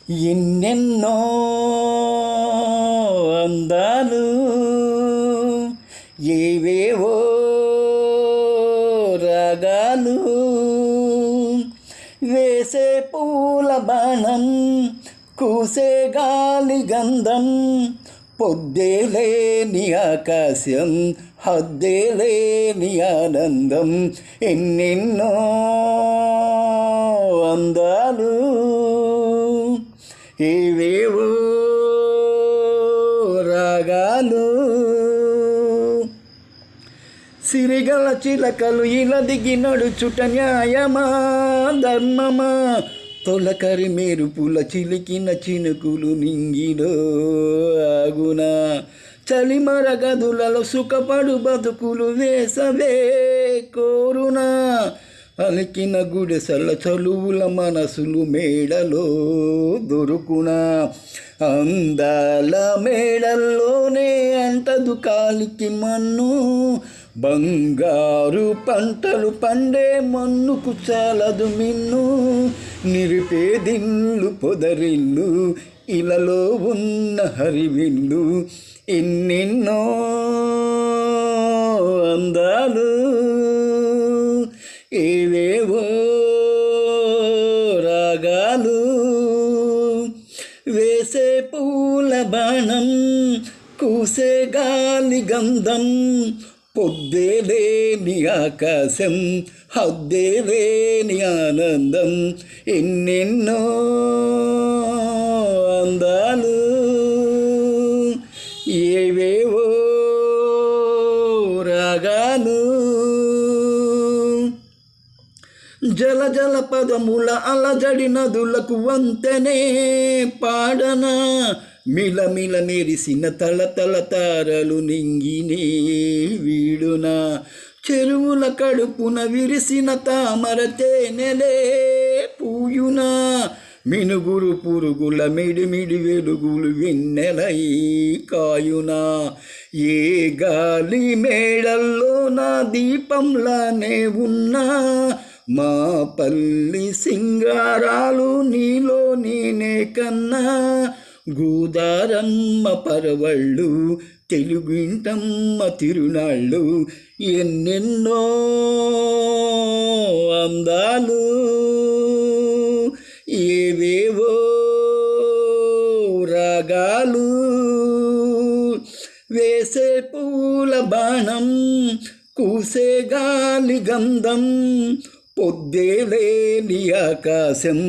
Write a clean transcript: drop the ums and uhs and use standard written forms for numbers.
ఎన్నెన్నో అందాలు ఏవేవో రాగాలు వేసే పూల బాణం కూసే గాలి గంధం పొద్దేలేని ఆకాశం హద్దేలేని ఆనందం ఎన్నెన్నో అందాలు ఏవేవో రాగాలు సిరిగల చిలకలు ఇలా దిగి నడుచుట న్యాయమా ధర్మమా తొలకరి మెరుపుల చిలికిన చినుకులు నింగిలో ఆగునా చలిమర గదులలో సుఖపడు బతుకులు వేసవే కోరునా అలికిన గుడిసెల చలువుల మనసులు మేడలో దొరుకునా అందాల మేడల్లోనే అంటదు కాలికి మన్ను బంగారు పంటలు పండే మన్నుకు చాలదు మిన్ను నిరుపేదిల్లు పొదరిల్లు ఇలలో ఉన్న హరివిల్లు ఎన్నెన్నో అందాలు ఏవేవో రాగాలు వేసే పూల బాణం కూసే గాలి గంధం పొద్దేలేని ఆకాశం హద్దేలేని ఆనందం ఎన్నెన్నో అందాలు ఏవేవో రాగాలు జల జల పదముల అలజడి నదులకు వంతెనే పాడనా మిలమిల మెరిసిన తల తల తారలు నింగినే వీడునా చెరువుల కడుపున విరిసిన తామర తేనెలే పూయునా మినుగురు పురుగుల మిడిమిడి వెలుగులు వెన్నెలై కాయునా ఏ గాలి మేడల్లో నా దీపంలానే ఉన్నా మా పల్లి సింగారాలు నీలో నేనే కన్నా గోదారమ్మ పరవళ్ళు తెలుగింటమ్మ తిరునాళ్ళు ఎన్నెన్నో అందాలు ఏవేవో రాగాలు వేసే పూల బాణం కూసే గాలి గంధం పొద్దేలేని ఆకాశం